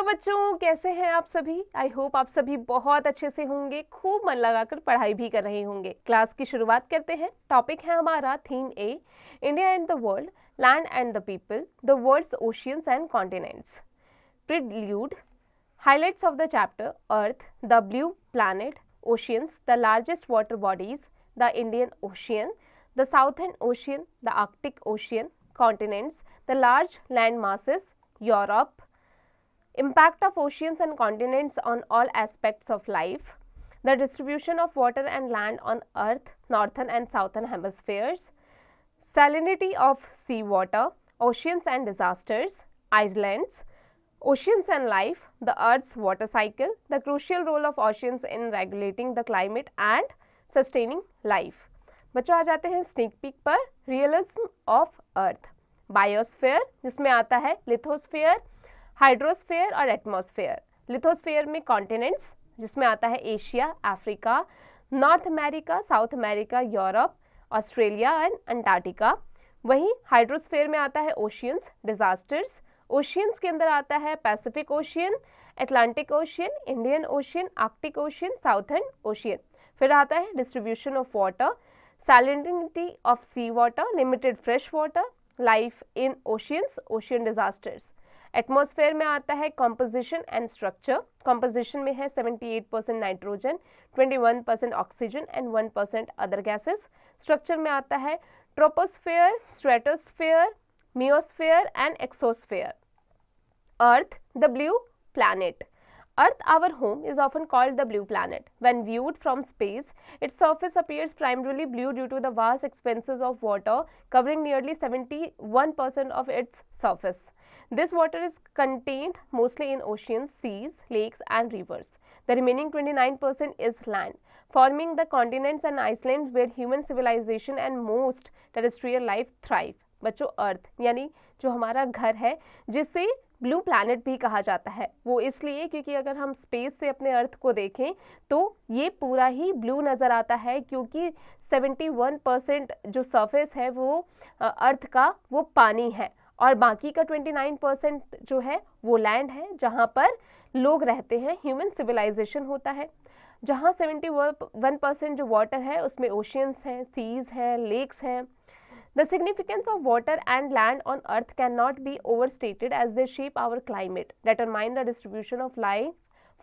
बच्चों, कैसे हैं आप सभी? आई होप आप सभी बहुत अच्छे से होंगे, खूब मन लगाकर पढ़ाई भी कर रहे होंगे। क्लास की शुरुआत करते हैं। टॉपिक है हमारा थीम ए, India and the world, land and the people, the world's oceans and continents. Prelude, highlights of the chapter: Earth, the blue planet, oceans, the largest water bodies, the Indian Ocean, the Southern Ocean, the Arctic Ocean, continents, the large land masses, Europe, impact of oceans and continents on all aspects of life, the distribution of water and land on Earth, northern and southern hemispheres, salinity of sea water, oceans and disasters, islands, oceans and life, the Earth's water cycle, the crucial role of oceans in regulating the climate and sustaining life. बच्चों आ जाते हैं sneak peek पर। Realism of earth, biosphere जिसमें आता है lithosphere, hydrosphere और atmosphere. Lithosphere में continents जिसमें आता है Asia, Africa, north America, south America, Europe, Australia and Antarctica. वहीं हाइड्रोस्फीयर में आता है ओशियंस, डिजास्टर्स। ओशियंस के अंदर आता है Pacific Ocean, Atlantic Ocean, Indian Ocean, Arctic Ocean, Southern Ocean. फिर आता है distribution of water, salinity of sea water, limited fresh water, life in oceans, ocean disasters. Atmosphere में आता है कॉम्पोजिशन एंड स्ट्रक्चर। कॉम्पोजिशन में है 78% nitrogen, 21% oxygen and 1% other gases. Structure में आता है troposphere, stratosphere, meosphere and exosphere. Earth, the blue planet. Earth, our home, is often called the blue planet. When viewed from space, its surface appears primarily blue due to the vast expanses of water covering nearly 71% of its surface. This water is contained mostly in oceans, seas, lakes and rivers. The remaining 29% is land, forming the continents and islands where human civilization and most terrestrial life thrive. बच्चों, अर्थ यानी जो हमारा घर है, जिसे blue planet भी कहा जाता है, वो इसलिए क्योंकि अगर हम स्पेस से अपने अर्थ को देखें तो ये पूरा ही ब्लू नज़र आता है, क्योंकि 71% जो सरफेस है वो अर्थ का वो पानी है और बाकी का 29% जो है वो लैंड है, जहाँ पर लोग रहते हैं, ह्यूमन सिविलाइजेशन होता है। जहाँ 71% जो वाटर है उसमें ओशियंस हैं, सीज हैं, लेक्स हैं। The significance of water and land on earth cannot be overstated as they shape our climate, determine the distribution of life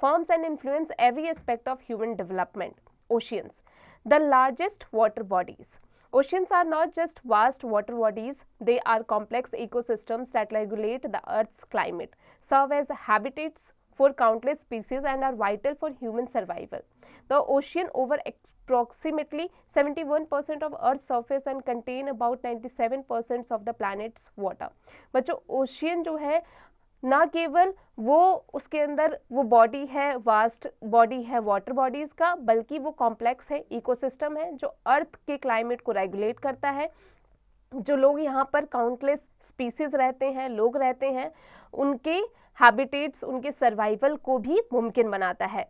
forms and influence every aspect of human development. Oceans, the largest water bodies. Oceans are not just vast water bodies, they are complex ecosystems that regulate the earth's climate, serve as habitats for countless species and are vital for human survival. The ocean over approximately 71% of Earth's surface and contain about 97% of the planet's water. बच्चों, ocean जो है ना केवल वो उसके अंदर वो body है, वास्ट बॉडी है वाटर बॉडीज़ का, बल्कि वो कॉम्प्लेक्स है, इकोसिस्टम है जो अर्थ के क्लाइमेट को रेगुलेट करता है। जो लोग यहाँ पर काउंटलेस स्पीसीज रहते हैं, लोग रहते हैं, उनके हैबिटेट्स, उनके सर्वाइवल को भी मुमकिन बनाता है।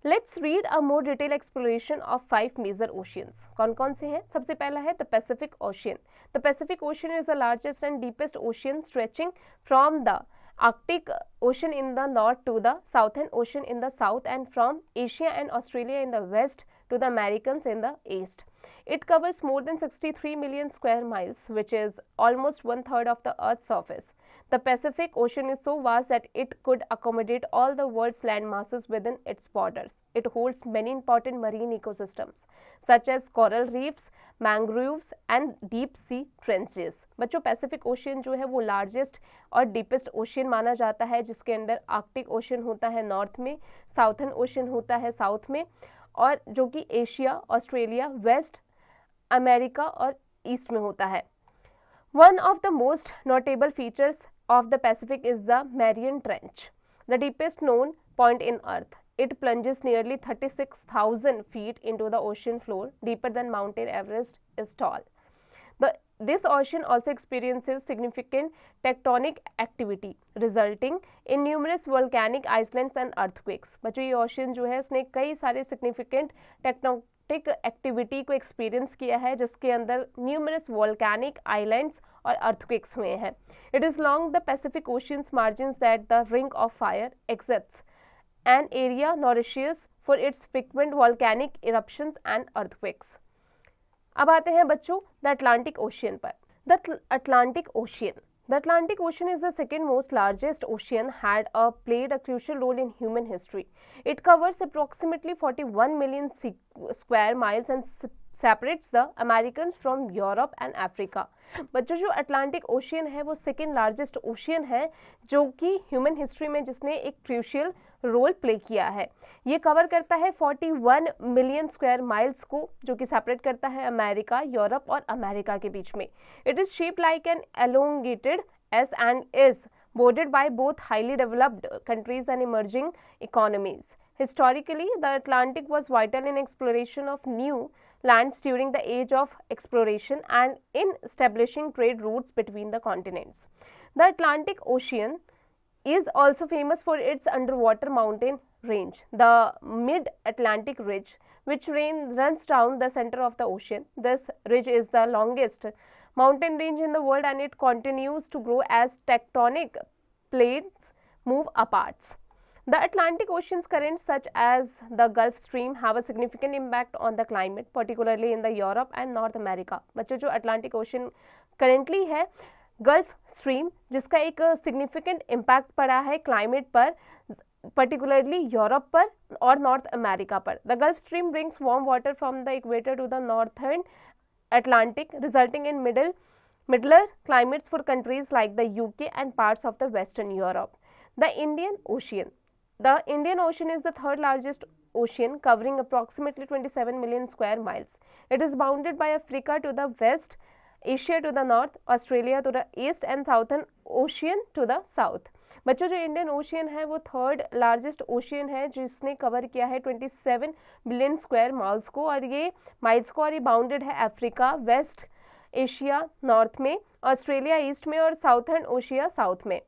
Let's read a more detail exploration of 5 major oceans. कौन कौन से हैं? सबसे पहला है the Pacific Ocean. The Pacific Ocean is the largest and deepest ocean stretching from the Arctic Ocean in the north to the Southern Ocean in the south and from Asia and Australia in the west to the Americas in the east. It covers more than 63 million square miles, which is almost 1/3 of the Earth's surface. The Pacific Ocean is so vast that it could accommodate all the world's land masses within its borders. It holds many important marine ecosystems, such as coral reefs, mangroves and deep sea trenches. बच्चों, Pacific ocean जो है वो largest और deepest ocean माना जाता है, जिसके अंदर आर्कटिक ओशियन होता है नॉर्थ में, साउथर्न ओशियन होता है साउथ में, और जो कि एशिया, ऑस्ट्रेलिया, वेस्ट अमेरिका और ईस्ट में होता है। One of the most notable features of the Pacific is the Mariana Trench, the deepest known point in Earth. It plunges nearly 36,000 feet into the ocean floor, deeper than Mount Everest is tall. This ocean also experiences significant tectonic activity, resulting in numerous volcanic islands and earthquakes. बच्चों, ये ocean जो है इसने कई सारे significant tectonic activity को experience किया है, जिसके अंदर न्यूमरस वोल्केनिक आइलैंड्स और अर्थक्वेक्स हुए हैं। It is long the Pacific oceans margins that the ring of fire exists an area notorious for its frequent volcanic eruptions and earthquakes. अब आते हैं बच्चों द अटलांटिक ओशियन पर। The Atlantic Ocean The Atlantic Ocean is the second most largest ocean, played a crucial role in human history. It covers approximately 41 million square miles and separates the Americans from Europe and Africa. बच्चों जो Atlantic ocean है वो second largest ocean है जो कि human history में जिसने एक क्रूशियल रोल प्ले किया है। ये कवर करता है 41 मिलियन स्क्वायर माइल्स को, जो कि सेपरेट करता है अमेरिका, यूरोप और अमेरिका के बीच में। It is shaped like an elongated S and is bordered by both highly developed countries and emerging economies. Historically, the Atlantic was vital in exploration of new lands during the age of exploration and in establishing trade routes between the continents. The Atlantic Ocean is also famous for its underwater mountain range, the Mid-Atlantic Ridge, which runs down the center of the ocean. This ridge is the longest mountain range in the world and it continues to grow as tectonic plates move apart. The Atlantic Ocean's currents such as the Gulf Stream have a significant impact on the climate, particularly in the Europe and North America. बच्चों जो Atlantic Ocean currently है gulf stream, जिसका एक significant impact पड़ा है climate पर, particularly Europe पर और नॉर्थ अमेरिका पर। The Gulf Stream brings warm water from the equator to the northern Atlantic, resulting in middler climates for countries like the UK and parts of the Western Europe. The Indian Ocean. The Indian Ocean is the third largest ocean, covering approximately 27 million square miles. It is bounded by Africa to the west, Asia to the north, Australia to the east and Southern Ocean to the south. बच्चों जो Indian ocean है वो third largest ocean है जिसने cover किया है 27 billion square miles को, और ये बाउंडेड है अफ्रीका वेस्ट, एशिया नॉर्थ में, ऑस्ट्रेलिया ईस्ट में और साउथर्न ओशिया साउथ में।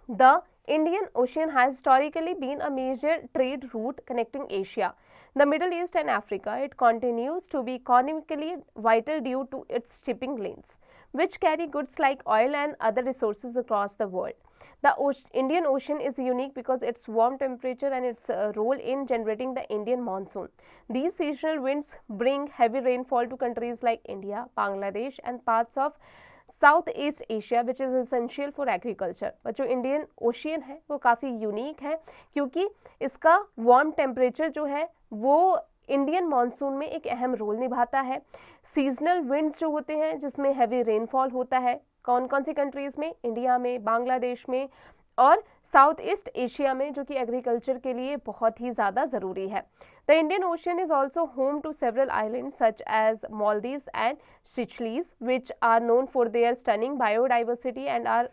The Indian Ocean has historically been a major trade route connecting Asia, the Middle East and Africa. It continues to be economically vital due to its shipping lanes, which carry goods like oil and other resources across the world. The Indian Ocean is unique because its warm temperature and its role in generating the Indian monsoon. These seasonal winds bring heavy rainfall to countries like India, Bangladesh and parts of south east Asia which is essential for agriculture. बच्चों Indian ocean है वो काफ़ी unique है क्योंकि इसका warm temperature जो है वो इंडियन मानसून में एक अहम रोल निभाता है। सीजनल विंड्स जो होते हैं जिसमें हैवी रेनफॉल होता है कौन कौन सी कंट्रीज़ में, इंडिया में, बांग्लादेश में और साउथ ईस्ट एशिया में, जो कि एग्रीकल्चर के लिए बहुत ही ज़्यादा ज़रूरी है। The Indian Ocean is also home to several islands such as Maldives and Seychelles, which are known for their stunning biodiversity and are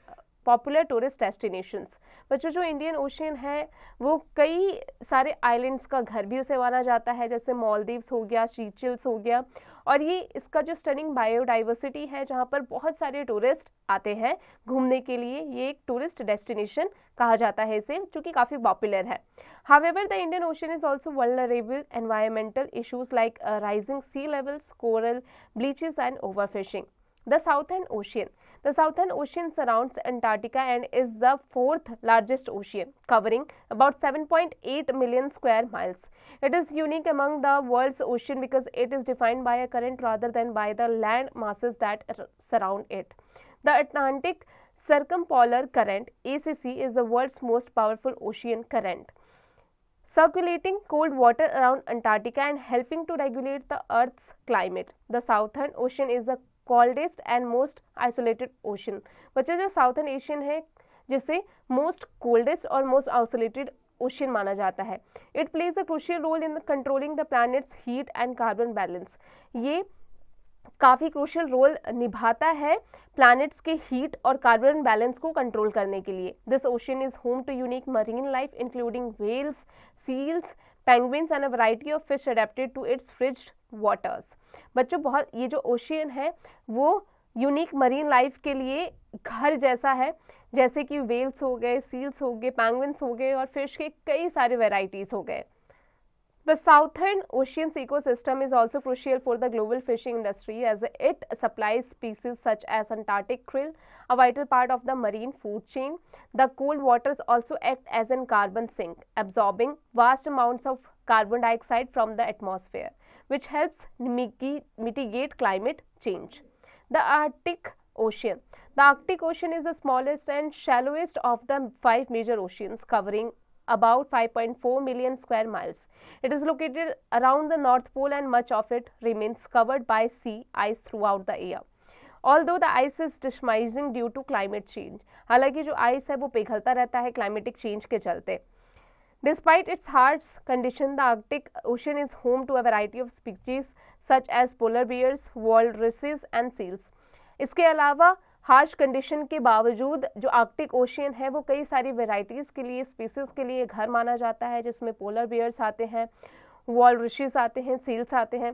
popular tourist destinations. बच्चों जो इंडियन ओशियन है वो कई सारे आइलैंड्स का घर भी उसे माना जाता है, जैसे मालदीव्स हो गया, सीचेल्स हो गया, और ये इसका जो स्टनिंग बायोडाइवर्सिटी है जहाँ पर बहुत सारे टूरिस्ट आते हैं घूमने के लिए, ये एक टूरिस्ट डेस्टिनेशन कहा जाता है इसे, जो कि काफ़ी पॉपुलर है। However, the Indian Ocean is also vulnerable environmental issues like rising sea levels, coral bleaches and overfishing. The Southern Ocean. The Southern Ocean surrounds Antarctica and is the fourth largest ocean, covering about 7.8 million square miles. It is unique among the world's ocean because it is defined by a current rather than by the land masses that surround it. The Atlantic Circumpolar Current, ACC, is the world's most powerful ocean current, circulating cold water around Antarctica and helping to regulate the Earth's climate. The Southern Ocean is the coldest and most isolated ocean. बच्चों जो southern Asian है जिसे most coldest और most isolated ocean माना जाता है। It plays a crucial role in controlling the planet's heat and carbon balance. ये काफ़ी क्रूशियल रोल निभाता है प्लैनेट्स के हीट और कार्बन बैलेंस को कंट्रोल करने के लिए। This ocean is home to unique marine life including whales, seals, penguins and a variety of fish adapted to its frigid waters. बच्चों बहुत ये जो ओशियन है वो यूनिक मरीन लाइफ के लिए घर जैसा है, जैसे कि वेल्स हो गए, सील्स हो गए, पेंगुइन्स हो गए और फिश के कई सारे वेराइटीज़ हो गए। The Southern Ocean's ecosystem is also crucial for the global fishing industry as it supplies species such as Antarctic krill, a vital part of the marine food chain. The cold waters also act as a carbon sink, absorbing vast amounts of carbon dioxide from the atmosphere, which helps mitigate climate change. The Arctic Ocean. The Arctic Ocean is the smallest and shallowest of the 5 major oceans, covering about 5.4 million square miles. It is located around the North Pole and much of it remains covered by sea ice throughout the year. Although the ice is decreasing due to climate change, हालांकि जो ice है वो पिघलता रहता है climatic change के चलते. Despite its harsh condition, the Arctic Ocean is home to a variety of species such as polar bears, walruses and seals. इसके अलावा हार्श कंडीशन के बावजूद जो आर्कटिक ओशियन है वो कई सारी वेराइटीज़ के लिए, स्पीसीज़ के लिए घर माना जाता है, जिसमें पोलर बियर्स आते हैं, वॉलरसिस आते हैं, सील्स आते हैं.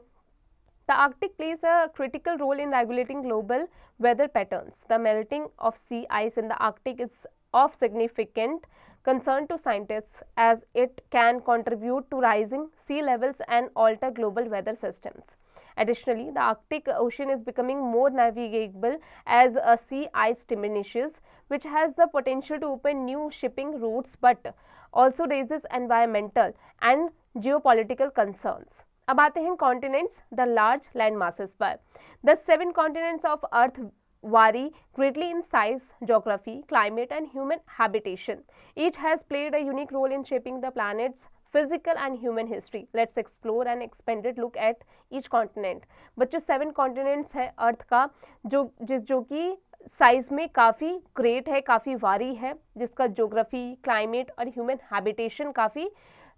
The Arctic plays a critical role in regulating global weather patterns. The melting of sea ice in the Arctic is of significant concern to scientists as it can contribute to rising sea levels and alter global weather systems. Additionally, the Arctic Ocean is becoming more navigable as sea ice diminishes, which has the potential to open new shipping routes but also raises environmental and geopolitical concerns. अब आते हैं continents, the large land masses पर. The 7 continents of earth vary greatly in size, geography, climate and human habitation. Each has played a unique role in shaping the planet's physical and human history. Let's explore an expanded look at each continent. बच्चों 7 continents है अर्थ का जो कि size में काफ़ी great है, काफ़ी वारी है, जिसका ज्योग्राफी, क्लाइमेट और ह्यूमन हैबिटेशन काफ़ी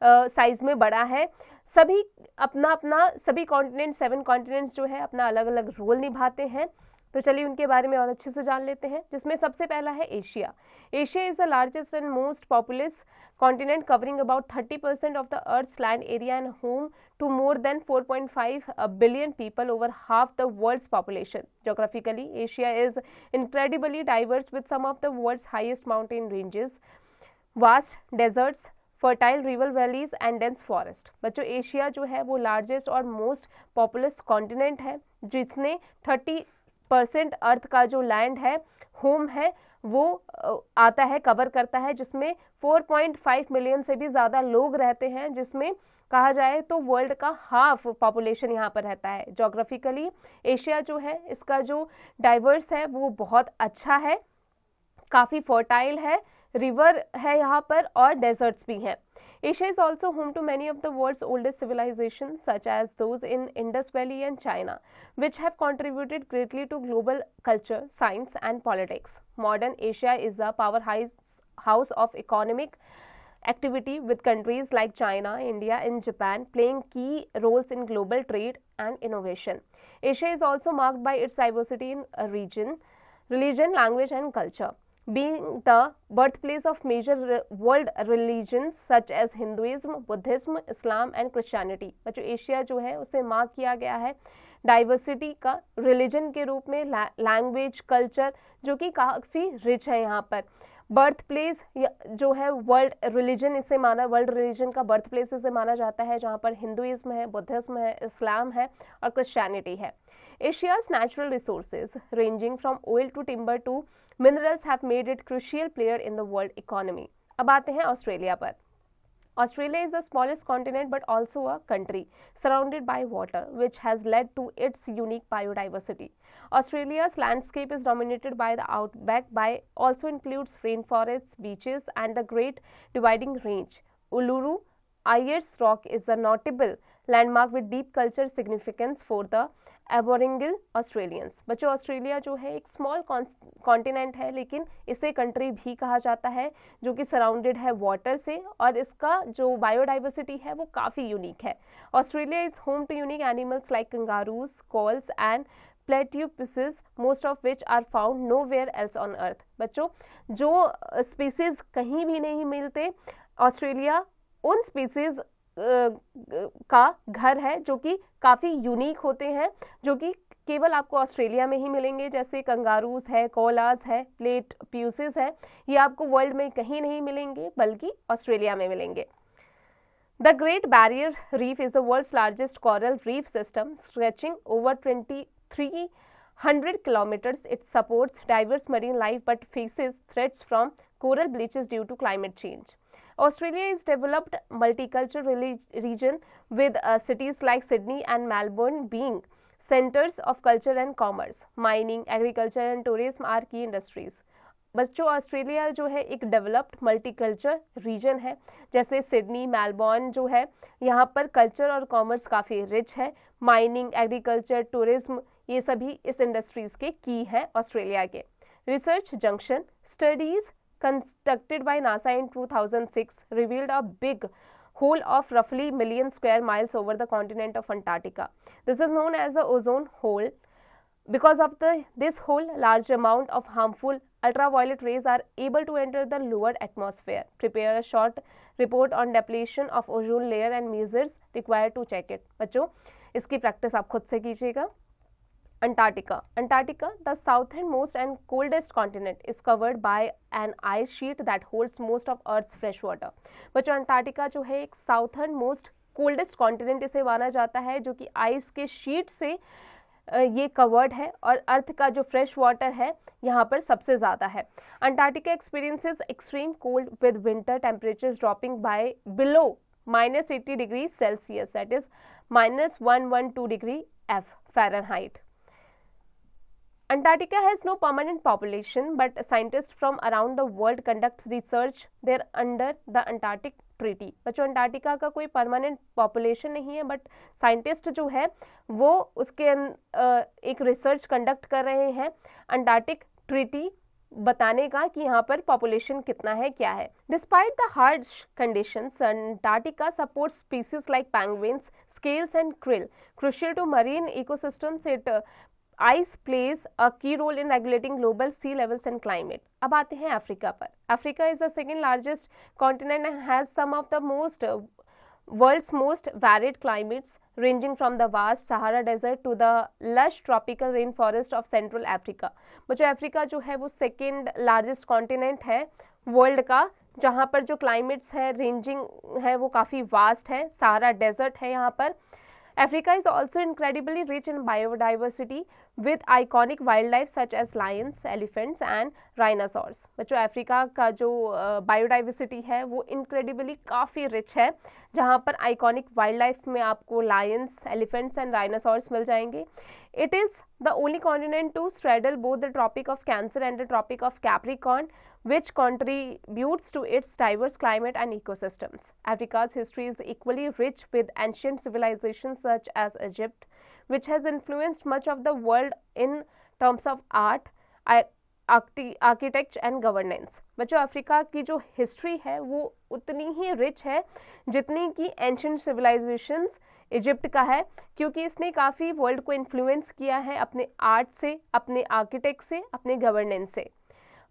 साइज में बड़ा है. सभी अपना सभी कॉन्टिनेंट 7 कॉन्टिनेंट्स जो है अपना अलग अलग रोल निभाते हैं. तो चलिए उनके बारे में और अच्छे से जान लेते हैं, जिसमें सबसे पहला है Asia. Asia is the largest and most populous continent covering about 30% of the earth's land area and home to more than 4.5 billion people, over half the world's population. Geographically, Asia is incredibly diverse with some of the world's highest mountain ranges, vast deserts, fertile river valleys and dense forest. बच्चों Asia जो है वो largest और most populous continent है, जिसने 30% अर्थ का जो land है, होम है, वो आता है, कवर करता है, जिसमें 4.5 मिलियन से भी ज़्यादा लोग रहते हैं, जिसमें कहा जाए तो वर्ल्ड का हाफ पॉपुलेशन यहाँ पर रहता है. जोग्राफिकली एशिया जो है इसका जो डाइवर्स है वो बहुत अच्छा है, काफ़ी फर्टाइल है, रिवर है यहाँ पर और डेजर्ट्स भी हैं. Asia is also home to many of the world's oldest civilizations, such as those in Indus Valley and China, which have contributed greatly to global culture, science, and politics. Modern Asia is a powerhouse of economic activity, with countries like China, India, and Japan playing key roles in global trade and innovation. Asia is also marked by its diversity in religion, language, and culture, being the birthplace of major world religions such as Hinduism, Buddhism, Islam and Christianity. बच्चों Asia जो है उसे mark किया गया है diversity का, religion के रूप में, लैंग्वेज, कल्चर जो कि काफ़ी रिच है यहाँ पर. बर्थ प्लेस जो है वर्ल्ड रिलीजन, इसे माना, वर्ल्ड रिलीजन का बर्थ प्लेस इसे माना जाता है, जहाँ पर हिंदुइज्म है, बुद्धिज्म है, इस्लाम है और क्रिश्चियनिटी है. Asia's natural resources, ranging from oil to timber to minerals, have made it crucial player in the world economy. अब आते हैं ऑस्ट्रेलिया पर. Australia is the smallest continent but also a country surrounded by water, which has led to its unique biodiversity. Australia's landscape is dominated by the outback, also includes rainforests, beaches, and the Great Dividing Range. Uluru Ayers Rock is a notable landmark with deep cultural significance for the aboriginal Australians. बच्चों Australia जो है एक small continent है, लेकिन इसे country भी कहा जाता है, जो कि सराउंडेड है वाटर से, और इसका जो बायोडाइवर्सिटी है वो काफ़ी यूनिक है. Australia is home to unique animals like kangaroos, koalas and platypuses, most of which are found nowhere else on earth. बच्चों जो स्पीसीज कहीं भी नहीं मिलते, ऑस्ट्रेलिया उन स्पीसीज का घर है जो कि काफ़ी यूनिक होते हैं, जो कि केवल आपको ऑस्ट्रेलिया में ही मिलेंगे, जैसे कंगारूज है, कोलाज है, प्लेट्यूपसिस है. ये आपको वर्ल्ड में कहीं नहीं मिलेंगे बल्कि ऑस्ट्रेलिया में मिलेंगे. The Great Barrier Reef is the world's largest coral reef system, stretching over 2,300 kilometers. It supports diverse marine life but faces threats from coral bleaches due to climate change. Australia is developed multicultural region with cities like Sydney and Melbourne being centers of culture and commerce. Mining, agriculture and tourism are key industries. बच्चों Australia जो है एक developed multiculture reason है, जैसे Sydney, Melbourne जो है यहाँ पर कल्चर और कॉमर्स काफ़ी रिच है. माइनिंग, एग्रीकल्चर, टूरिज्म ये सभी इस इंडस्ट्रीज़ के की हैं ऑस्ट्रेलिया के. Research junction studies conducted by NASA in 2006 revealed a big hole of roughly million square miles over the continent of Antarctica. This is known as the ozone hole. Because of this hole, large amount of harmful ultraviolet rays are able to enter the lower atmosphere. Prepare a short report on depletion of ozone layer and measures required to check it. बच्चों इसकी practice आप खुद से कीजिएगा. Antarctica. Antarctica, the southernmost and coldest continent, is covered by an ice sheet that holds most of Earth's fresh water. बच्चों Antarctica जो है एक साउथर्नमोस्ट कोल्डेस्ट कॉन्टिनेंट इसे माना जाता है, जो कि आइस के शीट से ये कवर्ड है और अर्थ का जो फ्रेश वाटर है यहाँ पर सबसे ज़्यादा है. Antarctica experiences extreme cold with winter temperatures dropping by below -80 degree Celsius, that is -112 degree F Fahrenheit. Antarctica has no permanent population, but scientists from around the world conduct research there under the Antarctic Treaty. बच्चों Antarctica का कोई permanent population नहीं है, but scientist जो है वो उसके एक रिसर्च कंडक्ट कर रहे हैं अंटार्कटिक ट्रीटी बताने का कि यहाँ पर पॉपुलेशन कितना है, क्या है. Despite the harsh conditions, Antarctica supports species like penguins, scales and krill. Crucial to marine ecosystems, it Ice plays a key role in regulating global sea levels and climate. अब आते हैं अफ्रीका पर. Africa is the second largest continent and has some of the world's most varied climates, ranging from the vast Sahara Desert to the lush tropical rainforest of Central Africa. बच्चों Africa जो है वो second largest continent है world का, जहाँ पर जो climates है रेंजिंग है वो काफ़ी वास्ट है. सहारा डेजर्ट है यहाँ पर. Africa is also incredibly rich in biodiversity with iconic wildlife such as lions, elephants and rhinoceros. बच्चों अफ्रीका का जो बायोडाइवर्सिटी है वो इनक्रेडिबली काफ़ी रिच है, जहाँ पर आइकॉनिक वाइल्ड लाइफ में आपको लायंस, एलिफेंट्स एंड राइनोसॉर्स मिल जाएंगे. It is the only continent to straddle both the Tropic of Cancer and the Tropic of Capricorn, which contributes to its diverse climate and ecosystems. Africa's history is equally rich with ancient civilizations such as Egypt, which has influenced much of the world in terms of art, architecture and governance. बच्चों Africa की जो history है वो उतनी ही rich है जितनी कि ancient civilisations Egypt का है, क्योंकि इसने काफ़ी वर्ल्ड को इन्फ्लुएंस किया है अपने आर्ट से, अपने आर्किटेक्ट से, अपने गवर्नेंस से.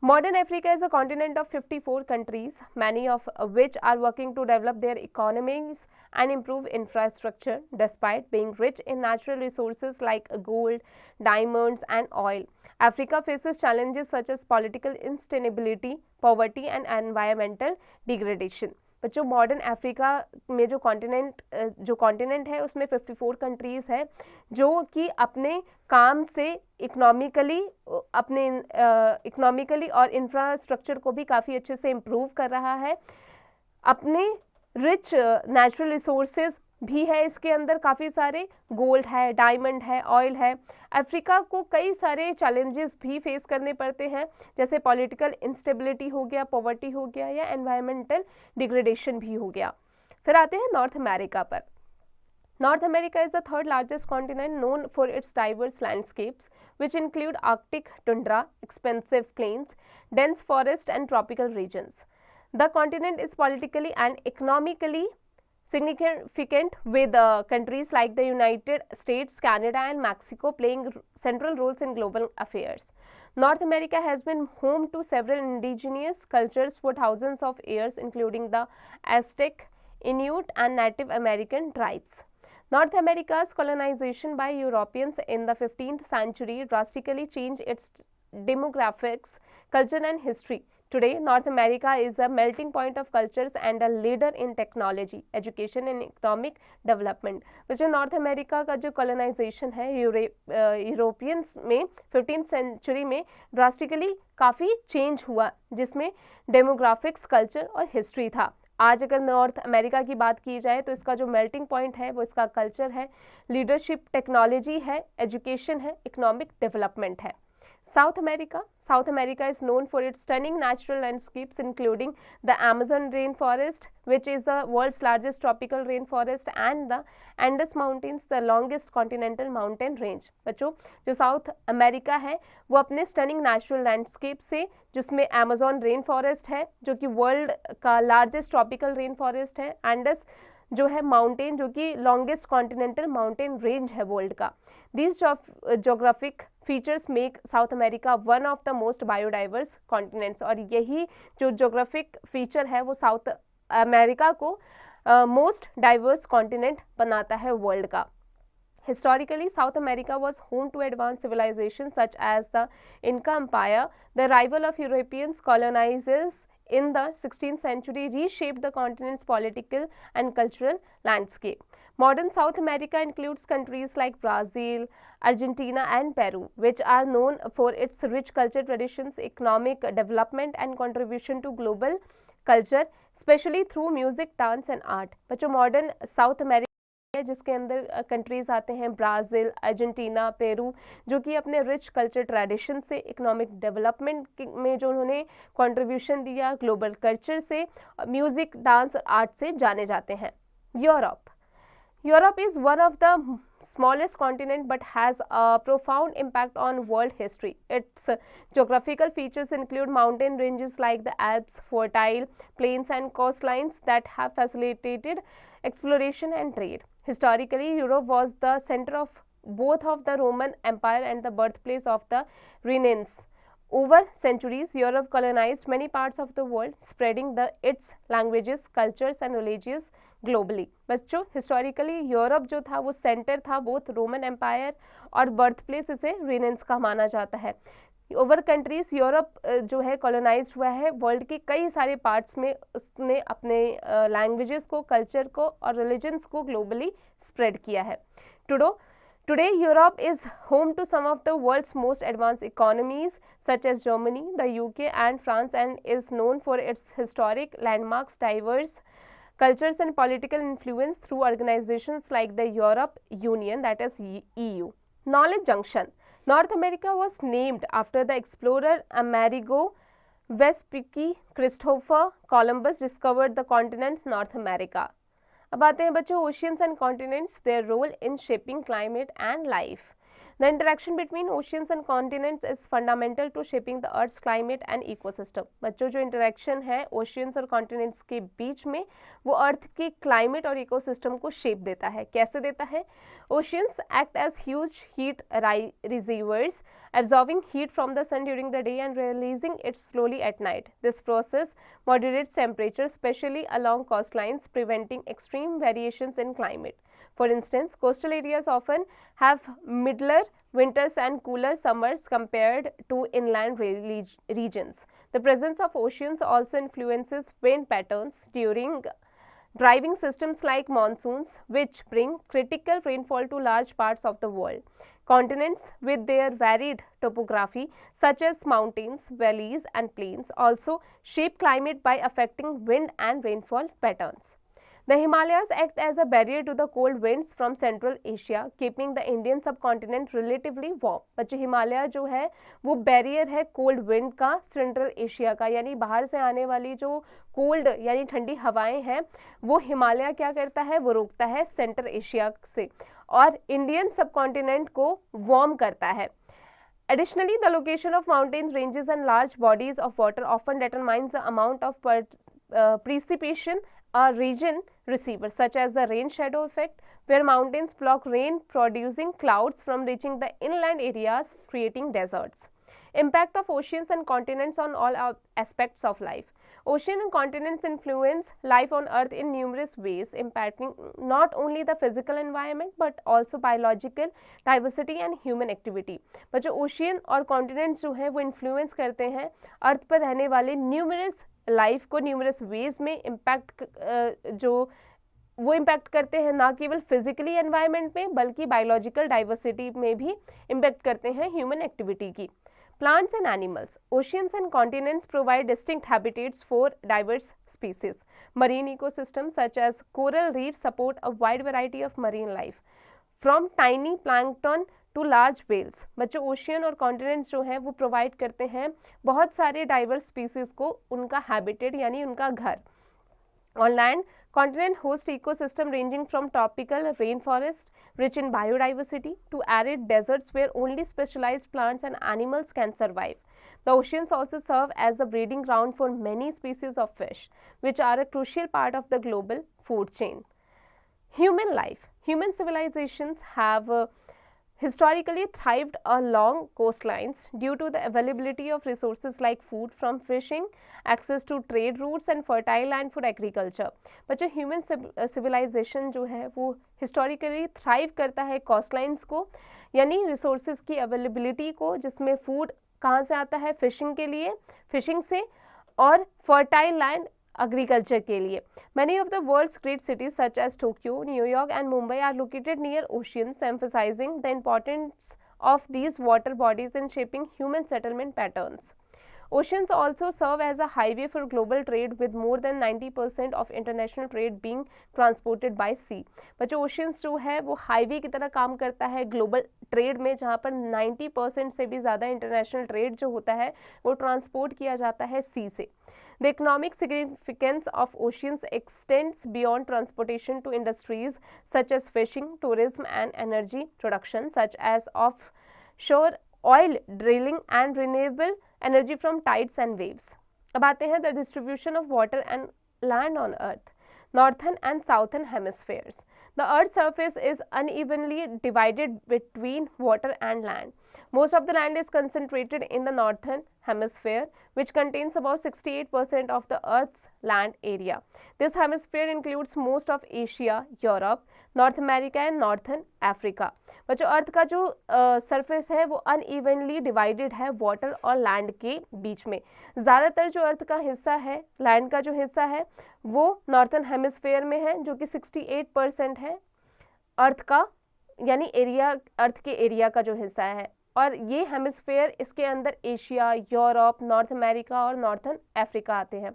Modern Africa is a continent of 54 countries, many of which are working to develop their economies and improve infrastructure. Despite being rich in natural resources like gold, diamonds and oil, Africa faces challenges such as political instability, poverty and environmental degradation. बच्चों modern Africa में जो continent है उसमें 54 countries है जो कि अपने काम से इकोनॉमिकली और इंफ्रास्ट्रक्चर को भी काफ़ी अच्छे से इम्प्रूव कर रहा है. अपने रिच नेचुरल रिसोर्सेज भी है इसके अंदर, काफ़ी सारे गोल्ड है, डायमंड है, ऑयल है. अफ्रीका को कई सारे चैलेंजेस भी फेस करने पड़ते हैं, जैसे पॉलिटिकल इंस्टेबिलिटी हो गया, पॉवर्टी हो गया या एनवायरमेंटल डिग्रेडेशन भी हो गया. फिर आते हैं नॉर्थ अमेरिका पर. North America is the third largest continent, known for its diverse landscapes, which include Arctic tundra, expansive plains, dense forests and tropical regions. The continent is politically and economically significant, with countries like the United States, Canada and Mexico playing central roles in global affairs. North America has been home to several indigenous cultures for thousands of years, including the Aztec, Inuit and Native American tribes. North America's colonization by Europeans in the 15th century drastically changed its demographics, culture and history. Today, North America is a melting point of cultures and a leader in technology, education and economic development. जो north America का जो colonisation है Europeans में 15th century में drastically काफ़ी change हुआ, जिसमें demographics, culture और हिस्ट्री था. आज अगर नॉर्थ अमेरिका की बात की जाए तो इसका जो मेल्टिंग पॉइंट है वो इसका कल्चर है, लीडरशिप, टेक्नोलॉजी है, एजुकेशन है, इकोनॉमिक डेवलपमेंट है. South America is known for its stunning natural landscapes, including the Amazon rainforest, which is the world's largest tropical rainforest, and the Andes Mountains, the longest continental mountain range. बच्चों, जो south America है वो अपने stunning natural landscape से, जिसमें Amazon rainforest है जो कि वर्ल्ड का लार्जेस्ट ट्रॉपिकल रेन फॉरेस्ट है, एंडस जो है माउंटेन जो कि लॉन्गेस्ट कॉन्टिनेंटल माउंटेन रेंज है वर्ल्ड का. These geographic features make South America one of the most biodiverse continents. और यही जो geographic feature है वो साउथ अमेरिका को most diverse continent बनाता है वर्ल्ड का. Historically, South America was home to advanced civilizations such as the Inca Empire. The arrival of Europeans colonizers in the 16th century reshaped the continent's political and cultural landscape. Modern South America includes countries like Brazil, Argentina and Peru, which are known for its rich cultural traditions, economic development and contribution to global culture, especially through music, dance and art. बच्चों, modern South America है जिसके अंदर countries आते हैं Brazil, Argentina, Peru, जो कि अपने rich culture tradition से, इकोनॉमिक डेवलपमेंट में जो उन्होंने कंट्रीब्यूशन दिया, ग्लोबल कल्चर से, म्यूज़िक, डांस और आर्ट से जाने जाते हैं. Europe is one of the smallest continent but has a profound impact on world history. Its geographical features include mountain ranges like the Alps, fertile plains and coastlines that have facilitated exploration and trade. Historically, Europe was the center of both of the Roman Empire and the birthplace of the Renaissance. Over centuries, Europe colonized many parts of the world, spreading its languages, cultures and religions globally. बच्चों, historically Europe जो था वो centre था both Roman empire और birth place इसे रेनेंस का माना जाता है. ओवर कंट्रीज यूरोप जो है कॉलोनाइज हुआ है वर्ल्ड के कई सारे पार्ट्स में. उसने अपने लैंग्वेजेस को, कल्चर को और रिलीजन्स को ग्लोबली स्प्रेड किया है. Today, Europe is home to some of the world's most advanced economies, such as Germany, the UK, and France, and is known for its historic landmarks, diverse cultures, and political influence through organizations like the Europe Union, that is EU. Knowledge Junction. North America was named after the explorer Amerigo Vespucci. Christopher Columbus discovered the continent North America. अब आते हैं बच्चों oceans and continents, their role in shaping climate and life. The interaction between oceans and continents is fundamental to shaping the earth's climate and ecosystem. बच्चों, जो interaction है oceans और continents के बीच में वो अर्थ के क्लाइमेट और इकोसिस्टम को शेप देता है. कैसे देता है? Oceans act as huge heat reservoirs, absorbing heat from the sun during the day and releasing it slowly at night. This process moderates temperature, especially along coastlines, preventing extreme variations in climate. For instance, coastal areas often have milder winters and cooler summers compared to inland regions. The presence of oceans also influences wind patterns during driving systems like monsoons, which bring critical rainfall to large parts of the world. Continents, with their varied topography, such as mountains, valleys, and plains, also shape climate by affecting wind and rainfall patterns. The Himalayas act as a barrier to the cold winds from Central Asia, keeping the Indian subcontinent relatively warm. बच्चों, हिमालय जो है वो barrier है cold wind का central Asia का, यानी बाहर से आने वाली जो कोल्ड यानी ठंडी हवाएं हैं वो हिमालय क्या करता है, वो रोकता है सेंट्रल एशिया से और इंडियन सबकॉन्टिनेंट को वार्म करता है. Additionally, the location of mountains, ranges and large bodies of water often determines the amount of precipitation a region receives, such as the rain shadow effect, where mountains block rain, producing clouds from reaching the inland areas, creating deserts. Impact of oceans and continents on all aspects of life. Ocean and continents influence life on Earth in numerous ways, impacting not only the physical environment but also biological diversity and human activity. बच्चों ocean और continents जो है वो influence करते हैं अर्थ पर रहने वाले न्यूमरस लाइफ को न्यूमरस वेज में इम्पैक्ट जो वो इम्पैक्ट करते हैं, ना केवल फिजिकली एनवायरनमेंट में बल्कि बायोलॉजिकल डाइवर्सिटी में भी इम्पैक्ट करते हैं ह्यूमन एक्टिविटी की. Plants and animals. Oceans and continents provide distinct habitats for diverse species. Marine ecosystems such as coral reefs support a wide variety of marine life, from tiny plankton to large whales. बच्चों ocean और continents जो हैं वो provide करते हैं बहुत सारे diverse species को उनका हैबिटेट यानी उनका घर. On land, continent host ecosystem ranging from tropical rainforest rich in biodiversity to arid deserts where only specialized plants and animals can survive. The oceans also serve as a breeding ground for many species of fish, which are a crucial part of the global food chain. Human life. Human civilizations have historically thrived along coastlines due to the availability of resources like food from fishing, access to trade routes and fertile land for agriculture. बच्चों human civilisation जो है वो historically thrive करता है कोस्टलाइंस को यानी resources की availability को, जिसमें फूड कहाँ से आता है, फिशिंग के लिए, फिशिंग से, और फर्टाइल लैंड agriculture के लिए. Many of the world's great cities such as Tokyo, New York and Mumbai are located near oceans, emphasizing the importance of these water bodies in shaping human settlement patterns. Oceans also serve as a highway for global trade with more than 90% of international trade being transported by sea. बच्चों oceans जो है वो highway की तरह काम करता है global trade में, जहाँ पर 90% से भी ज़्यादा इंटरनेशनल ट्रेड जो होता है वो ट्रांसपोर्ट किया जाता है सी से. The economic significance of oceans extends beyond transportation to industries such as fishing, tourism and energy production such as offshore oil drilling and renewable energy from tides and waves. अब आते हैं the distribution of water and land on earth. Northern and southern hemispheres. The earth's surface is unevenly divided between water and land. Most of the land is concentrated in the northern hemisphere, which contains about 68% of the earth's land area. This hemisphere includes most of Asia, Europe, North America and Northern Africa. बच्चों अर्थ का जो surface है वो unevenly divided है water और land के बीच में. ज़्यादातर जो अर्थ का हिस्सा है, लैंड का जो हिस्सा है वो नॉर्थन हेमिस्फेयर में है, जो कि 68% है अर्थ का, यानी एरिया, अर्थ के एरिया का जो हिस्सा है. और ये हेमिस्फेयर, इसके अंदर एशिया, यूरोप, नॉर्थ अमेरिका और नॉर्थन अफ्रीका आते हैं.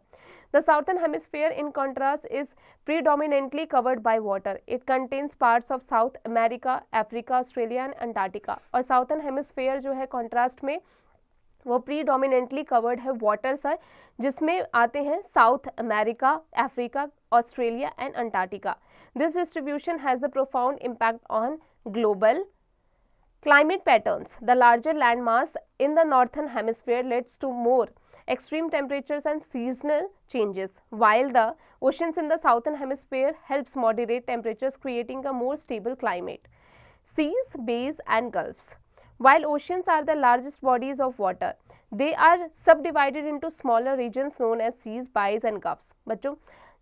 The southern hemisphere, in contrast, is predominantly covered by water. It contains parts of South America, Africa, Australia and Antarctica. और southern hemisphere जो है contrast में वो predominantly covered है water से, जिसमें आते हैं South America, Africa, Australia and Antarctica. This distribution has a profound impact on global climate patterns. The larger landmass in the northern hemisphere leads to more extreme temperatures and seasonal changes, while the oceans in the southern hemisphere helps moderate temperatures, creating a more stable climate. Seas, bays and gulfs. While oceans are the largest bodies of water, they are subdivided into smaller regions known as seas, bays and gulfs. बच्चों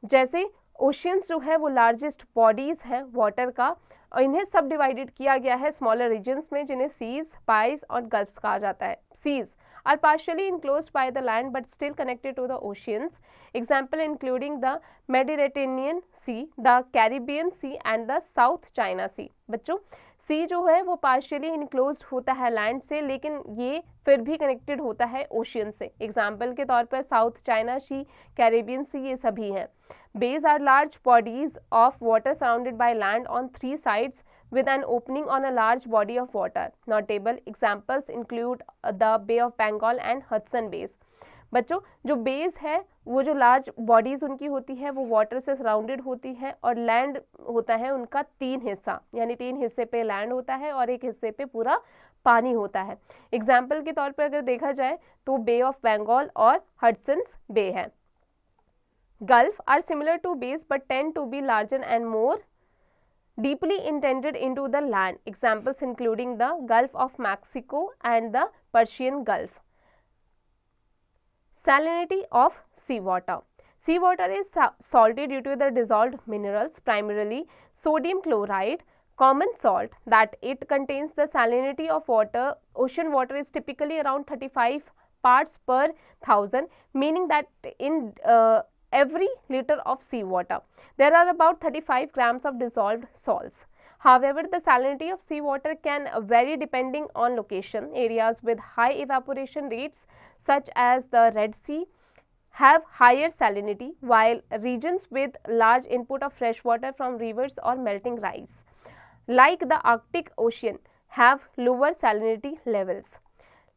जैसे oceans जो है वो largest bodies हैं water का, और इन्हें सब डिवाइडेड किया गया है स्मॉलर रीजन्स में, जिन्हें सीज, बाइज और गल्फ्स कहा जाता है. Seas are partially enclosed by the land but still connected to the oceans. Example including the Mediterranean Sea, the Caribbean Sea and the South China Sea. बच्चों सी जो है वो पार्शियली इनक्लोज्ड होता है लैंड से, लेकिन ये फिर भी कनेक्टेड होता है ओशियन से. एग्जाम्पल के तौर पर साउथ चाइना सी, कैरेबियन सी, ये सभी हैं. Bays are large bodies of water surrounded by land on three sides with an opening on a large body of water. Notable examples include the Bay of Bengal and Hudson Bays. बच्चों जो base है वो जो large bodies उनकी होती है वो water से सराउंडेड होती है, और लैंड होता है उनका 3 हिस्सा, यानी 3 हिस्से पे लैंड होता है और 1 हिस्से पे पूरा पानी होता है. एग्जाम्पल के तौर पर अगर देखा जाए तो बे ऑफ बंगाल और हडसन्स बे है. Gulf are similar to bays but tend to be larger and more deeply indented into the land. Examples including the Gulf of Mexico and the Persian Gulf. Salinity of seawater. Seawater is salty due to the dissolved minerals, primarily sodium chloride, common salt, that it contains the salinity of water. Ocean water is typically around 35 parts per thousand, meaning that in every liter of seawater there are about 35 grams of dissolved salts. However, the salinity of seawater can vary depending on location. Areas with high evaporation rates, such as the Red Sea, have higher salinity, while regions with large input of fresh water from rivers or melting ice, like the Arctic Ocean, have lower salinity levels.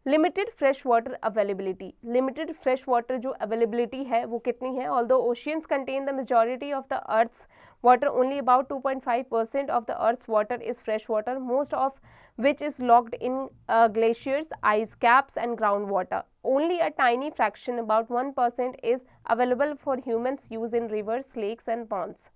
Limited fresh water availability. Limited fresh water जो availability है वो कितनी है? Although oceans contain the majority of the earth's water, only about 2.5% of the earth's water is fresh water, most of which is locked in glaciers, ice caps and groundwater. Only a tiny fraction, about 1%, is available for humans' use in rivers, lakes and ponds.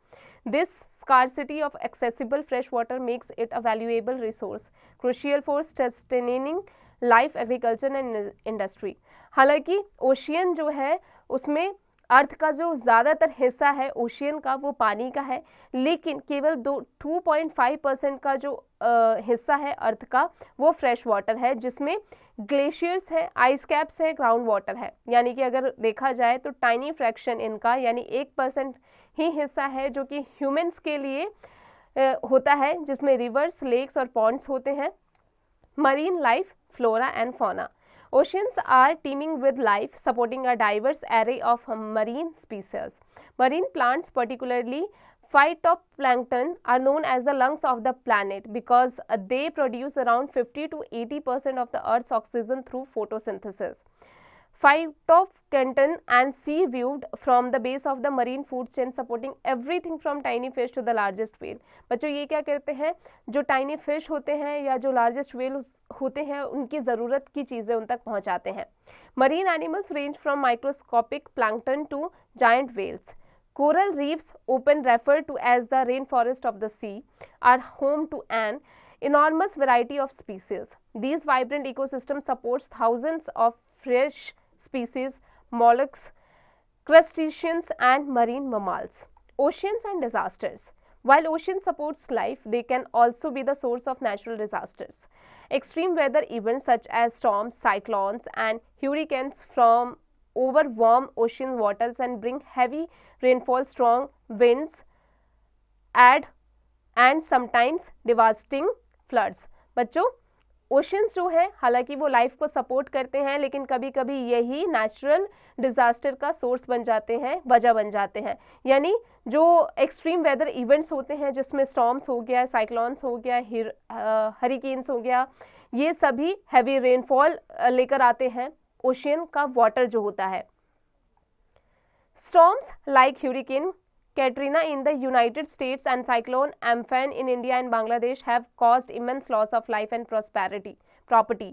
This scarcity of accessible fresh water makes it a valuable resource, crucial for sustaining life, agriculture and industry. हालांकि ocean जो है उसमें अर्थ का जो ज़्यादातर हिस्सा है ocean का वो पानी का है, लेकिन केवल 2.5% का जो हिस्सा है अर्थ का वो फ्रेश वाटर है, जिसमें ग्लेशियर्स है, आइस कैप्स है, ग्राउंड वाटर है. यानी कि अगर देखा जाए तो टाइनी फ्रैक्शन इनका यानी 1% ही हिस्सा है जो कि ह्यूमंस के लिए होता है, जिसमें रिवर्स, लेक्स और पॉन्ड्स होते हैं. Marine life, flora and fauna. Oceans are teeming with life, supporting a diverse array of marine species. Marine plants, particularly phytoplankton, are known as the lungs of the planet because they produce around 50 to 80% of the Earth's oxygen through photosynthesis. Phytoplankton and sea viewed from the base of the marine food chain, supporting everything from tiny fish to the largest whale. बच्चों ये क्या करते हैं, जो tiny fish होते हैं या जो लार्जेस्ट व्हेल होते हैं उनकी ज़रूरत की चीज़ें उन तक पहुंचाते हैं. Marine animals range from microscopic plankton to giant whales. Coral reefs, often referred to as the rainforest of the sea, are home to an enormous variety of species. These vibrant ecosystems supports thousands of fish species, mollusks, crustaceans and marine mammals. Oceans and disasters. While ocean supports life, they can also be the source of natural disasters. Extreme weather events such as storms, cyclones and hurricanes from over warm ocean waters and bring heavy rainfall, strong winds, and sometimes devastating floods. बच्चों oceans जो है हालांकि वो life को support करते हैं, लेकिन कभी कभी यही नेचुरल डिजास्टर का सोर्स बन जाते हैं, वजह बन जाते हैं. यानी जो एक्सट्रीम वेदर इवेंट्स होते हैं जिसमें स्टॉर्म्स हो गया, साइक्लोन्स हो गया, हरिकेन्स हो गया, ये सभी हैवी रेनफॉल लेकर आते हैं ओशियन का वाटर जो होता है. Storms like ह्यूरिकेन Katrina in the United States and cyclone Amphan in India and Bangladesh have caused immense loss of life and property.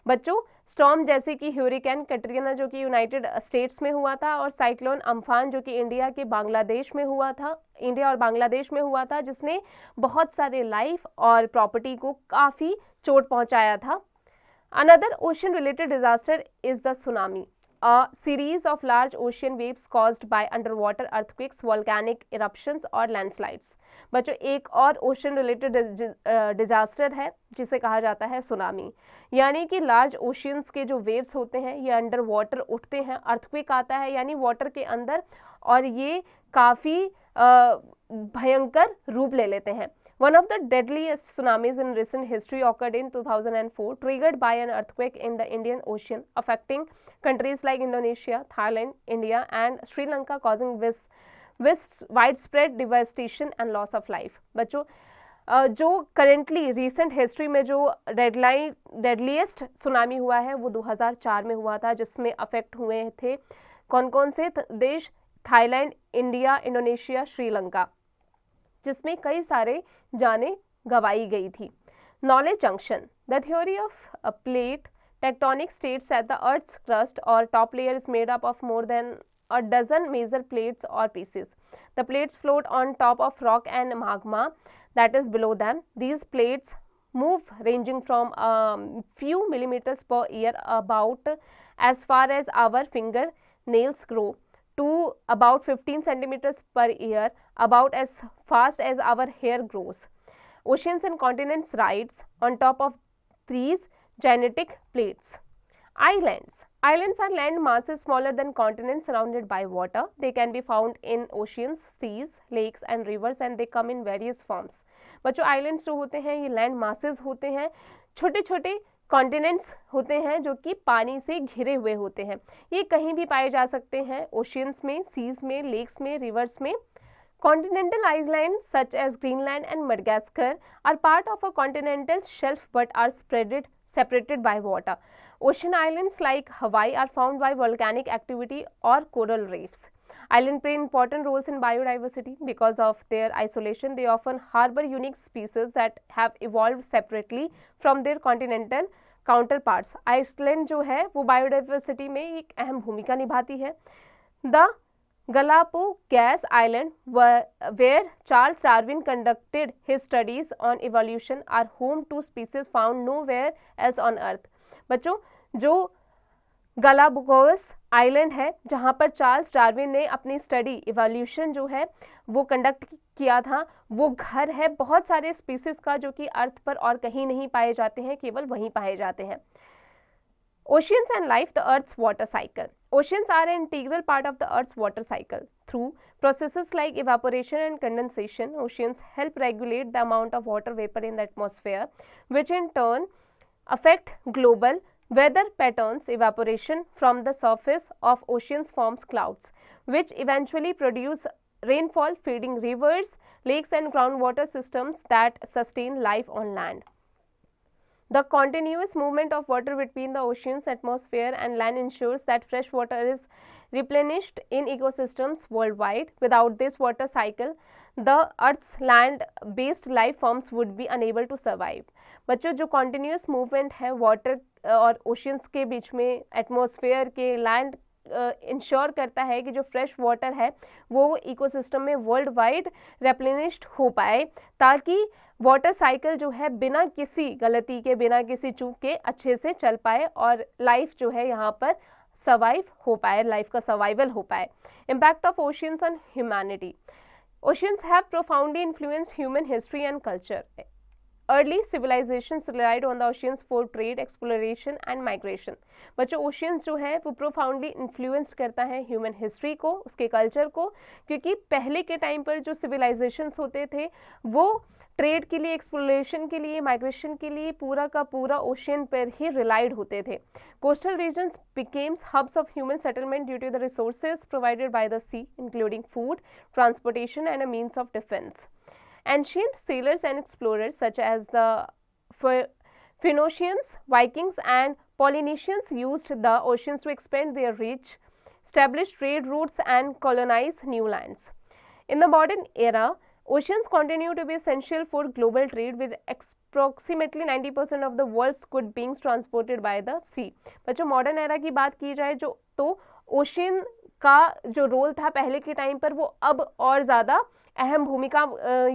बच्चों स्टॉर्म जैसे कि ह्यूरिकेन कैटरीना जो कि यूनाइटेड स्टेट्स में हुआ था और साइक्लोन अम्फान जो कि इंडिया और बांग्लादेश में हुआ था, जिसने बहुत सारे लाइफ और प्रॉपर्टी को काफ़ी चोट पहुंचाया था. Another ocean related disaster is the tsunami, a series of large ocean waves caused by underwater earthquakes, volcanic eruptions और landslides. बच्चों एक और ओशन रिलेटेड डिजास्टर है जिसे कहा जाता है सुनामी. यानी कि लार्ज ओशियंस के जो वेव्स होते हैं ये अंडर वाटर उठते हैं, अर्थक्वेक आता है यानी वाटर के अंदर, और ये काफ़ी भयंकर रूप ले लेते हैं. One of the deadliest tsunamis in recent history occurred in 2004, triggered by an earthquake in the Indian Ocean, affecting countries like Indonesia, Thailand, India and Sri Lanka, causing widespread devastation and loss of life. बच्चों जो currently recent history में जो deadliest tsunami हुआ है वो 2004 में हुआ था, जिसमें अफेक्ट हुए थे कौन कौन से देश? थाईलैंड, इंडिया, इंडोनेशिया, श्रीलंका, जिसमें कई सारे जानें गंवाई गई थी. Knowledge junction. The theory of a plate tectonic states that the Earth's crust or top layer is made up of more than a dozen major plates or pieces. The plates float on top of rock and magma that is below them. These plates move ranging from a few millimeters per year about as far as our finger nails grow to about 15 centimeters per year, about as fast as our hair grows. Oceans and continents rides on top of these genetic plates. Islands. Islands are land masses smaller than continents surrounded by water. They can be found in oceans, seas, lakes and rivers and they come in various forms. बच्चों islands जो होते हैं ये land masses होते हैं, छोटे छोटे continents होते हैं जो कि पानी से घिरे हुए होते हैं. ये कहीं भी पाए जा सकते हैं, ओशियंस में, सीज में, लेक्स में, रिवर्स में. Continental islands such as Greenland and Madagascar are part of a continental shelf but are separated by water. Ocean islands like Hawaii are found by volcanic activity or coral reefs. Islands play important roles in biodiversity. Because of their isolation, they often harbor unique species that have evolved separately from their continental counterparts. Iceland जो है वो biodiversity में एक अहम भूमिका निभाती है. The Galapagos Islands, where Charles Darwin conducted his studies on evolution, are home to species found nowhere else on Earth. बच्चों जो गलापागोस आइलैंड है जहाँ पर चार्ल्स डार्विन ने अपनी स्टडी इवोल्यूशन जो है वो कंडक्ट किया था, वो घर है बहुत सारे स्पीसीज का जो कि अर्थ पर और कहीं नहीं पाए जाते हैं, केवल वहीं पाए जाते हैं. Oceans and life, the Earth's water cycle. Oceans are an integral part of the Earth's water cycle. Through processes like evaporation and condensation, oceans help regulate the amount of water vapor in the atmosphere, which in turn affect global weather patterns. Evaporation from the surface of oceans forms clouds, which eventually produce rainfall, feeding rivers, lakes and groundwater systems that sustain life on land. The continuous movement of water between the ocean's atmosphere and land ensures that fresh water is replenished in ecosystems worldwide. Without this water cycle, the Earth's land-based life forms would be unable to survive. बच्चों जो continuous movement है water और oceans के बीच में atmosphere के land ensure करता है कि जो फ्रेश वाटर है वो इकोसिस्टम में वर्ल्ड वाइड रेप्लेनिश्ड हो पाए, ताकि वाटर साइकिल जो है बिना किसी गलती के, बिना किसी चूक के अच्छे से चल पाए और लाइफ जो है यहाँ पर सर्वाइव हो पाए, लाइफ का सर्वाइवल हो पाए. Impact of oceans on humanity. Oceans have profoundly influenced human history and culture. Early civilizations relied on the oceans for trade, exploration and migration. बच्चों ओशियंस जो है वो प्रोफाउंडली इन्फ्लुएंस करता है ह्यूमन हिस्ट्री को, उसके कल्चर को, क्योंकि पहले के टाइम पर जो सिविलाइजेशंस होते थे वो ट्रेड के लिए, एक्सप्लोरेशन के लिए, माइग्रेशन के लिए पूरा का पूरा ओशियन पर ही रिलाइड होते थे. Coastal regions became hubs of human settlement due to the resources provided by the sea, including food, transportation and a means of defence. Ancient sailors and explorers such as the Phoenicians, Vikings and Polynesians used the oceans to expand their reach, establish trade routes and colonize new lands. In the modern era, oceans continue to be essential for global trade, with approximately 90% of the world's goods being transported by the sea. बच्चों modern era की बात की जाए जो तो ocean का जो role था पहले के टाइम पर वो अब और ज़्यादा अहम भूमिका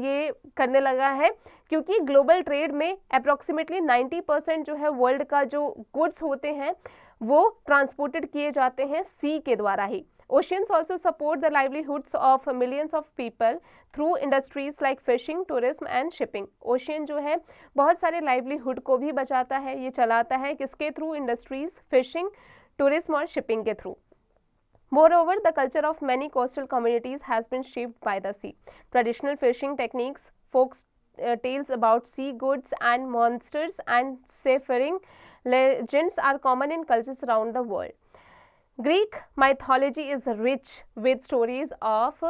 ये करने लगा है, क्योंकि ग्लोबल ट्रेड में अप्रॉक्सीमेटली 90% जो है वर्ल्ड का जो गुड्स होते हैं वो ट्रांसपोर्टेड किए जाते हैं सी के द्वारा ही. Oceans also support the livelihoods of millions of people through industries like fishing, tourism and shipping. Ocean जो है बहुत सारे livelihood को भी बचाता है, ये चलाता है किसके थ्रू? इंडस्ट्रीज, फिशिंग, टूरिज्म और शिपिंग के through. Moreover, the culture of many coastal communities has been shaped by the sea. Traditional fishing techniques, folk tales about sea gods and monsters, and seafaring legends are common in cultures around the world. Greek mythology is rich with stories of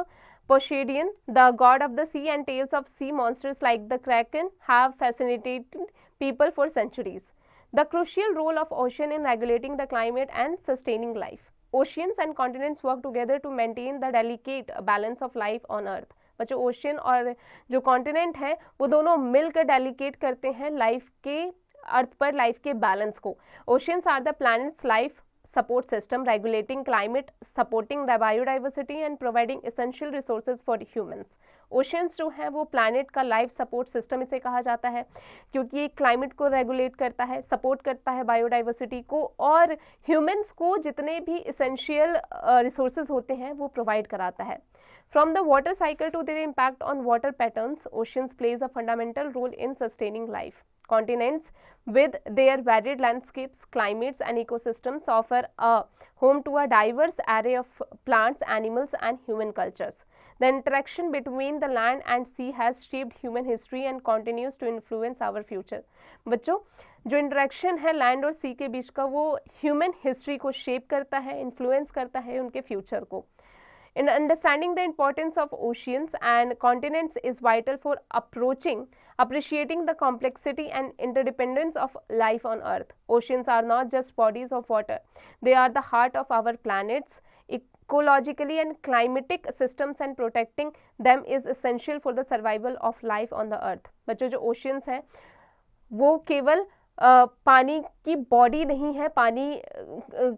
Poseidon, the god of the sea, and tales of sea monsters like the Kraken have fascinated people for centuries. The crucial role of ocean in regulating the climate and sustaining life. Oceans and continents work together to maintain the delicate balance of life on Earth. बच्चों ocean और जो continent है वो दोनों मिलकर delicate करते हैं life के, अर्थ पर लाइफ के बैलेंस को. Oceans are the planet's life support system regulating climate, supporting the biodiversity and providing essential resources for humans. Oceans जो है वो प्लैनेट का लाइफ सपोर्ट सिस्टम इसे कहा जाता है, क्योंकि ये क्लाइमेट को रेगुलेट करता है, सपोर्ट करता है बायोडाइवर्सिटी को, और ह्यूमंस को जितने भी इसेंशियल रिसोर्सेज होते हैं वो प्रोवाइड कराता है. From the water cycle to their impact on water patterns, oceans plays a fundamental role in sustaining life. Continents, with their varied landscapes, climates and ecosystems, offer a home to a diverse array of plants, animals and human cultures. The interaction between the land and sea has shaped human history and continues to influence our future. बच्चों, जो interaction है land और सी के बीच का वो human history को shape करता है, इन्फ्लुएंस करता है उनके फ्यूचर को. In understanding the importance of oceans and continents is vital for appreciating the complexity and interdependence of life on Earth. Oceans are not just bodies of water. They are the heart of our planet's ecologically and climatic systems, and protecting them is essential for the survival of life on the Earth. बच्चों, जो oceans हैं वो केवल पानी की body नहीं है, पानी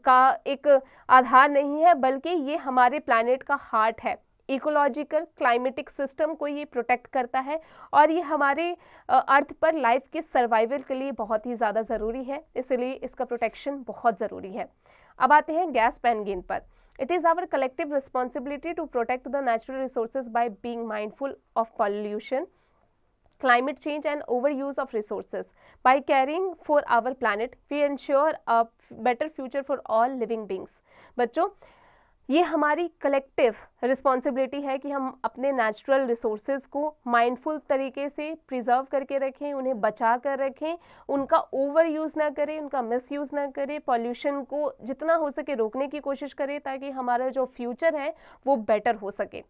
का एक आधार नहीं है, बल्कि ये हमारे प्लैनेट का हार्ट है. इकोलॉजिकल क्लाइमेटिक सिस्टम को ये प्रोटेक्ट करता है और ये हमारे अर्थ पर लाइफ के सर्वाइवल के लिए बहुत ही ज़्यादा ज़रूरी है, इसलिए इसका प्रोटेक्शन बहुत ज़रूरी है. अब आते हैं गैस पेंगुइन पर. It is our collective responsibility to protect the natural resources by being mindful of pollution, climate change and overuse of resources. By caring for our planet, we ensure a better future for all living beings. बच्चों, ये हमारी collective responsibility है कि हम अपने natural resources को mindful तरीके से प्रिजर्व करके रखें, उन्हें बचा कर रखें, उनका ओवर यूज़ ना करें, उनका मिस यूज़ ना करें, पॉल्यूशन को जितना हो सके रोकने की कोशिश करें ताकि हमारा जो फ्यूचर है वो बेटर हो सके.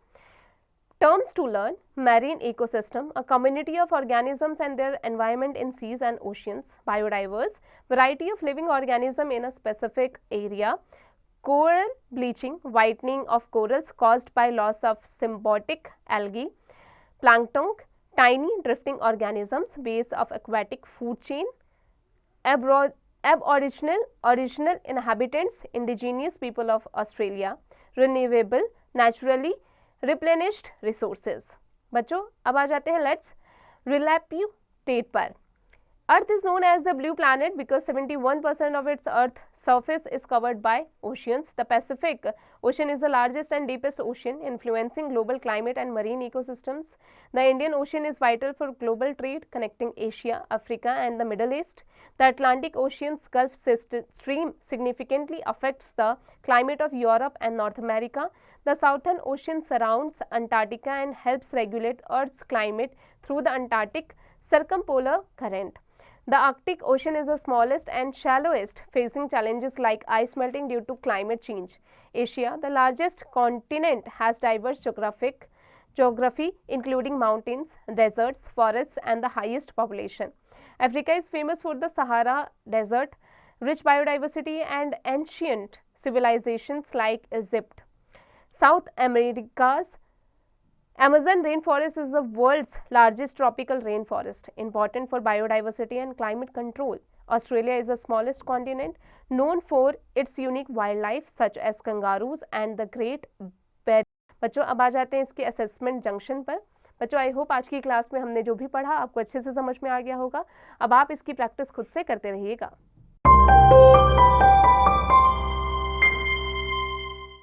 Terms to learn: marine ecosystem, a community of organisms and their environment in seas and oceans. Biodiverse, variety of living organism in a specific area. Coral bleaching, whitening of corals caused by loss of symbiotic algae. Plankton, tiny drifting organisms, base of aquatic food chain. Aboriginal inhabitants, indigenous people of Australia. Renewable, naturally replenished resources. बच्चों, अब आ जाते हैं let's रिलैप्यूटेट पर. Earth is known as the blue planet because 71% of its Earth surface is covered by oceans. The Pacific Ocean is the largest and deepest ocean, influencing global climate and marine ecosystems. The Indian Ocean is vital for global trade, connecting Asia, Africa, and the Middle East. The Atlantic Ocean's Gulf Stream significantly affects the climate of Europe and North America. The Southern Ocean surrounds Antarctica and helps regulate Earth's climate through the Antarctic Circumpolar Current. The Arctic Ocean is the smallest and shallowest, facing challenges like ice melting due to climate change. Asia, the largest continent, has diverse geography including mountains, deserts, forests, and the highest population. Africa is famous for the Sahara Desert, rich biodiversity, and ancient civilizations like Egypt. South America's Amazon rainforest is the world's largest tropical rainforest, important for biodiversity and climate control. Australia is the smallest continent, known for its unique wildlife such as kangaroos and the Great Barrier. बच्चों, अब आ जाते हैं इसके assessment junction पर. बच्चों, I hope आज की class में हमने जो भी पढ़ा आपको अच्छे से समझ में आ गया होगा. अब आप इसकी प्रैक्टिस खुद से करते रहिएगा.